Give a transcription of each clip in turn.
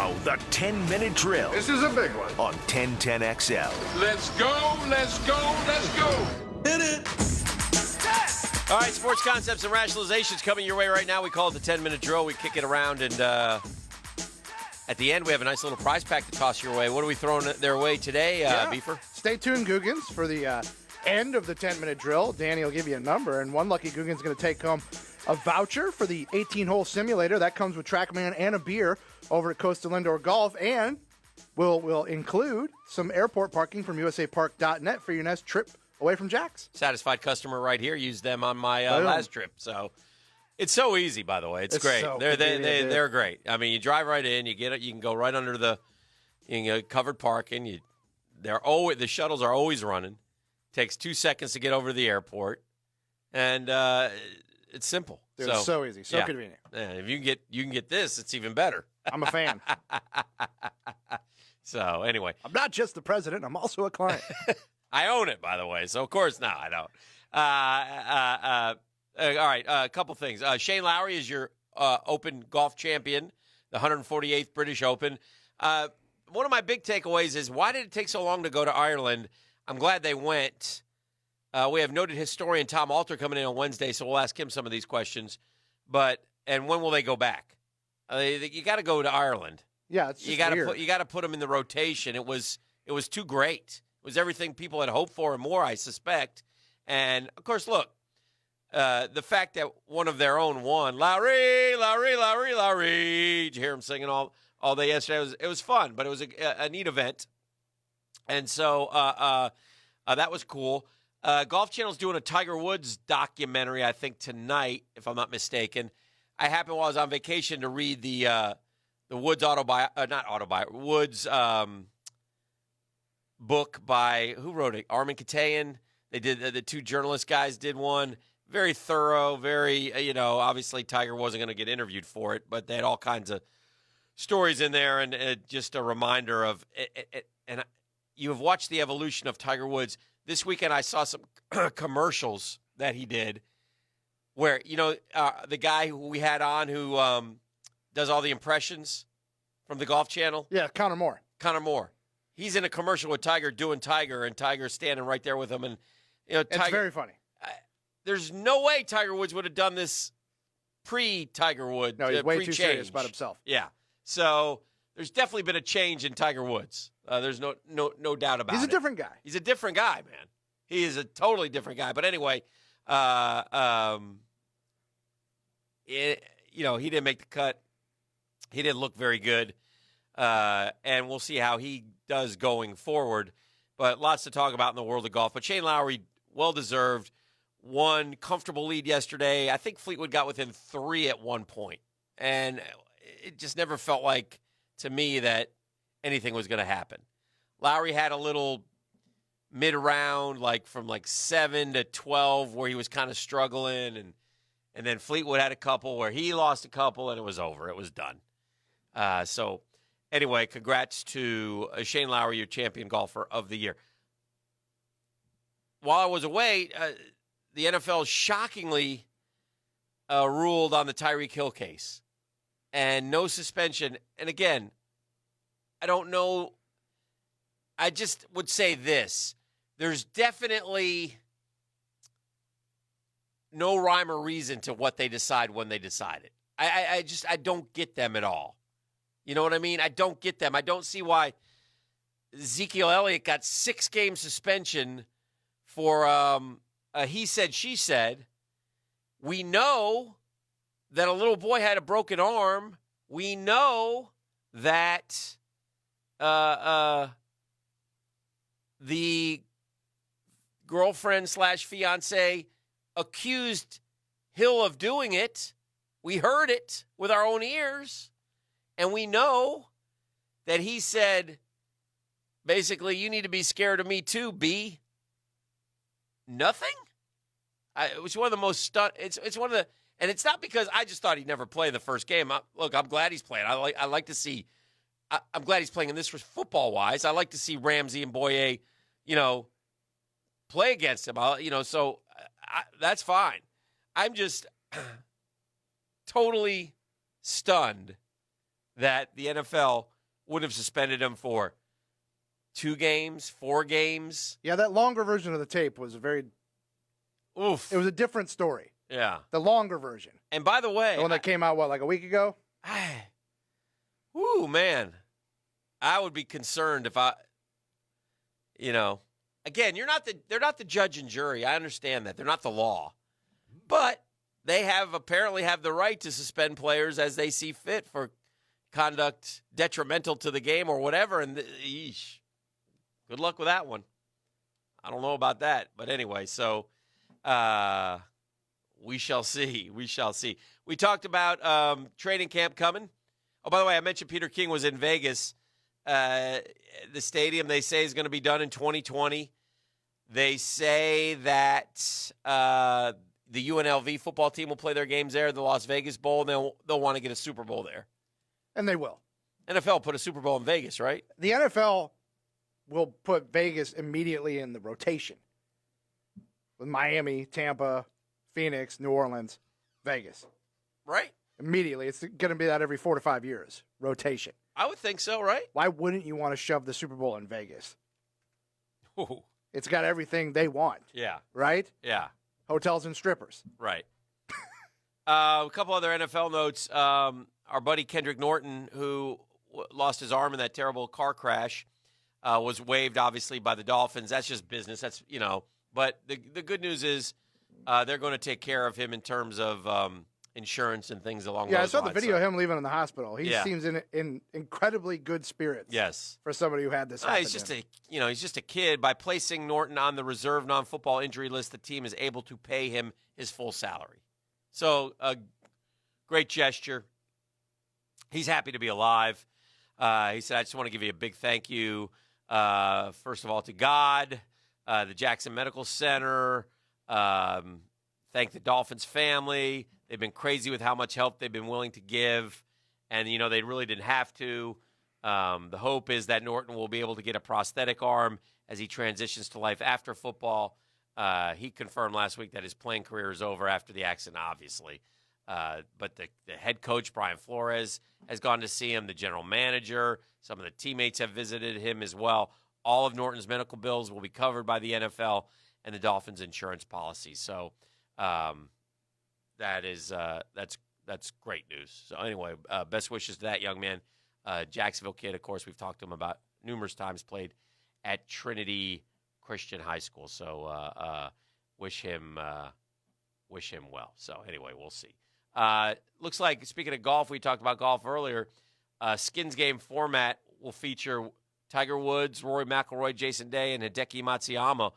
Now, the 10-minute drill. This is a big one. On 1010XL. Let's go, let's go, let's go. Hit it. All right, sports concepts and rationalizations coming your way right now. We call it the 10-minute drill. We kick it around, and at the end, we have a nice little prize pack to toss your way. What are we throwing their way today, Beefer? Stay tuned, Googans, for the end of the 10-minute drill. Danny will give you a number, and one lucky Googan's going to take home a voucher for the 18-hole simulator. That comes with TrackMan and a beer over at Coastal Indoor Golf, and we'll include some airport parking from usapark.net for your next trip away from Jack's. Satisfied customer right here. Used them on my last trip. So it's so easy, by the way. It's great. So they're great. I mean, you drive right in, you get it, you can go right under the covered parking. The shuttles are always running. Takes 2 seconds to get over to the airport, and it's simple. Dude, it's so easy, so convenient. Yeah, if you can get this, it's even better. I'm a fan. So anyway, I'm not just the president. I'm also a client. I own it, by the way. So of course, no, I don't. All right, a couple things. Shane Lowry is your Open golf champion, the 148th British Open. One of my big takeaways is, why did it take so long to go to Ireland? I'm glad they went. We have noted historian Tom Alter coming in on Wednesday, so we'll ask him some of these questions. And when will they go back? You got to go to Ireland. Yeah, it's just weird. You got to put them in the rotation. It was too great. It was everything people had hoped for and more, I suspect. And of course, look, the fact that one of their own won, Lowry. Did you hear him singing all day yesterday? It was fun, but it was a neat event. And so that was cool. Golf Channel's doing a Tiger Woods documentary, I think, tonight, if I'm not mistaken. I happened while I was on vacation to read the Woods Woods book by, who wrote it? Armin Katayan. They did, the two journalist guys did one. Very thorough, very, obviously Tiger wasn't going to get interviewed for it, but they had all kinds of stories in there, and just a reminder of it. And you have watched the evolution of Tiger Woods. This weekend I saw some commercials that he did where, the guy who we had on who does all the impressions from the Golf Channel. Yeah, Connor Moore. He's in a commercial with Tiger doing Tiger, and Tiger's standing right there with him. And Tiger, it's very funny. There's no way Tiger Woods would have done this pre-Tiger Woods. No, he's way too serious about himself. Yeah. So there's definitely been a change in Tiger Woods. There's no doubt about it. He's a different guy. He's a different guy, man. He is a totally different guy. But anyway, he didn't make the cut. He didn't look very good. And we'll see how he does going forward. But lots to talk about in the world of golf. But Shane Lowry, well-deserved, won comfortable lead yesterday. I think Fleetwood got within 3 at one point. And it just never felt like, to me, that anything was going to happen. Lowry had a little mid-round, from 7 to 12, where he was kind of struggling. And then Fleetwood had a couple where he lost a couple, and it was over. It was done. So anyway, congrats to Shane Lowry, your champion golfer of the year. While I was away, the NFL shockingly ruled on the Tyreke Hill case. And no suspension. And again, I don't know. I just would say this. There's definitely no rhyme or reason to what they decide when they decide it. I don't get them at all. You know what I mean? I don't get them. I don't see why Ezekiel Elliott got 6-game suspension for a he said, she said. We know that a little boy had a broken arm. We know that the girlfriend / fiance accused Hill of doing it. We heard it with our own ears. And we know that he said, basically, you need to be scared of me too, B. Nothing? It was one of the most it's one of the, and it's not because I just thought he'd never play the first game. Look, I'm glad he's playing. I like to see, I'm glad he's playing in this football-wise. I like to see Ramsey and Boye, play against him. So that's fine. I'm just totally stunned that the NFL wouldn't have suspended him for 2 games, 4 games. Yeah, that longer version of the tape was Oof. It was a different story. Yeah. The longer version. And by the way, The one that came out, like a week ago? Woo, man. I would be concerned if again, they're not the judge and jury. I understand that. They're not the law. But they apparently have the right to suspend players as they see fit for conduct detrimental to the game or whatever. And good luck with that one. I don't know about that. But anyway, so we shall see. We shall see. We talked about training camp coming. Oh, by the way, I mentioned Peter King was in Vegas. The stadium, they say, is going to be done in 2020. They say that the UNLV football team will play their games there, the Las Vegas Bowl, and they'll want to get a Super Bowl there. And they will. NFL put a Super Bowl in Vegas, right? The NFL will put Vegas immediately in the rotation. With Miami, Tampa, Phoenix, New Orleans, Vegas. Right. Immediately. It's going to be that every 4 to 5 years. Rotation. I would think so, right? Why wouldn't you want to shove the Super Bowl in Vegas? Ooh. It's got everything they want. Yeah. Right? Yeah. Hotels and strippers. Right. A couple other NFL notes. Our buddy Kendrick Norton, who lost his arm in that terrible car crash, was waived, obviously, by the Dolphins. That's just business. That's, But the good news is they're going to take care of him in terms of insurance and things along those lines. Yeah, I saw the video of him leaving in the hospital. He Yeah. seems in incredibly good spirits. Yes. For somebody who had this happen He's to just him. he's just a kid. By placing Norton on the reserve non-football injury list, the team is able to pay him his full salary. So a great gesture. He's happy to be alive. He said, I just want to give you a big thank you, first of all, to God, the Jackson Medical Center, thank the Dolphins family. They've been crazy with how much help they've been willing to give, and, they really didn't have to. The hope is that Norton will be able to get a prosthetic arm as he transitions to life after football. He confirmed last week that his playing career is over after the accident, obviously. But the head coach, Brian Flores, has gone to see him. The general manager, some of the teammates have visited him as well. All of Norton's medical bills will be covered by the NFL and the Dolphins insurance policy. So that's great news. So anyway, best wishes to that young man. Jacksonville kid, of course, we've talked to him about numerous times, played at Trinity Christian High School. So wish him well. So anyway, we'll see. Looks like, speaking of golf, we talked about golf earlier. Skins game format will feature Tiger Woods, Rory McIlroy, Jason Day, and Hideki Matsuyama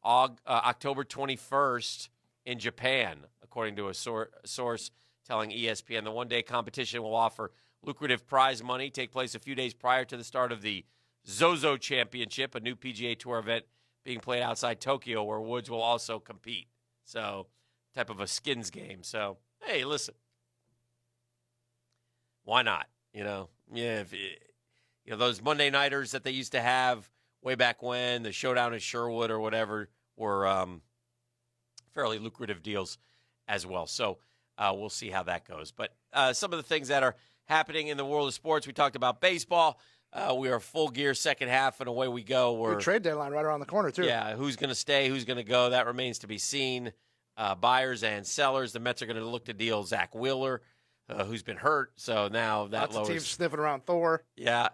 October 21st in Japan, according to a source telling ESPN. The one-day competition will offer lucrative prize money, take place a few days prior to the start of the Zozo Championship, a new PGA Tour event being played outside Tokyo, where Woods will also compete. So, type of a skins game. So, hey, listen, why not? Those Monday nighters that they used to have way back when, the Showdown in Sherwood or whatever, were fairly lucrative deals as well. So we'll see how that goes. But some of the things that are happening in the world of sports, we talked about baseball. We are full gear second half, and away we go. Trade deadline right around the corner, too. Yeah, who's going to stay, who's going to go, that remains to be seen. Buyers and sellers. The Mets are going to look to deal Zach Wheeler, who's been hurt. So now that lots of teams sniffing around Thor. Yeah.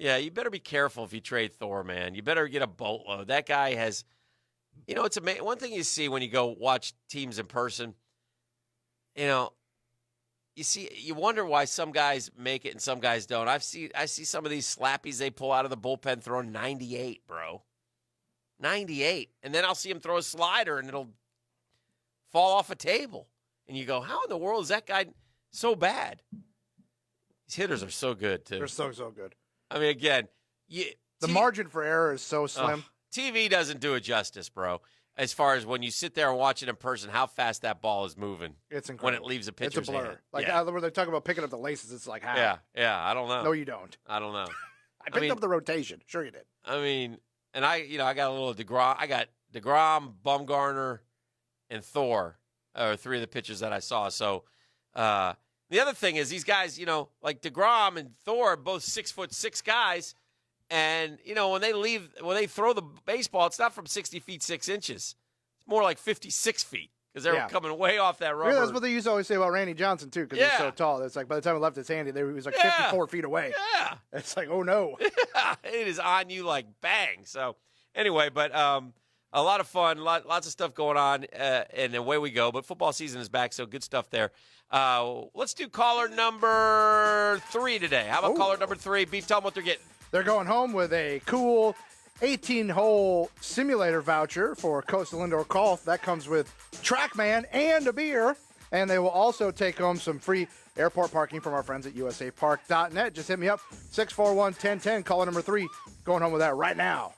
You better be careful if you trade Thor, man. You better get a boatload. That guy has, it's amazing. One thing you see when you go watch teams in person, you wonder why some guys make it and some guys don't. I see some of these slappies they pull out of the bullpen throwing 98, bro. 98. And then I'll see him throw a slider and it'll fall off a table. And you go, how in the world is that guy so bad? These hitters are so good, too. They're so good. I mean, again, the margin for error is so slim. TV doesn't do it justice, bro. As far as when you sit there and watch it in person, how fast that ball is moving. It's incredible. When it leaves a pitcher's It's a blur. hand. When they talk about picking up the laces, it's like, how? Yeah, I don't know. No, you don't. I don't know. I picked up the rotation. Sure you did. I mean, and I got a little DeGrom. I got DeGrom, Bumgarner, and Thor are three of the pitchers that I saw. So The other thing is these guys, like DeGrom and Thor, both 6'6" guys, and when they throw the baseball, it's not from 60 feet 6 inches. It's more like 56 feet because they're coming way off that rubber. Really, that's what they used to always say about Randy Johnson too, because he's so tall. It's like by the time he left his hand, he was like 54 feet away. Yeah, it's like, oh no, it is on you like bang. So anyway, but a lot of fun, lots of stuff going on, and away we go. But football season is back, so good stuff there. Let's do caller number 3 today. How about caller number 3? Beef, tell them what they're getting. They're going home with a cool 18-hole simulator voucher for Coastal Indoor Golf. That comes with TrackMan and a beer. And they will also take home some free airport parking from our friends at usapark.net. Just hit me up, 641-1010, caller number 3, going home with that right now.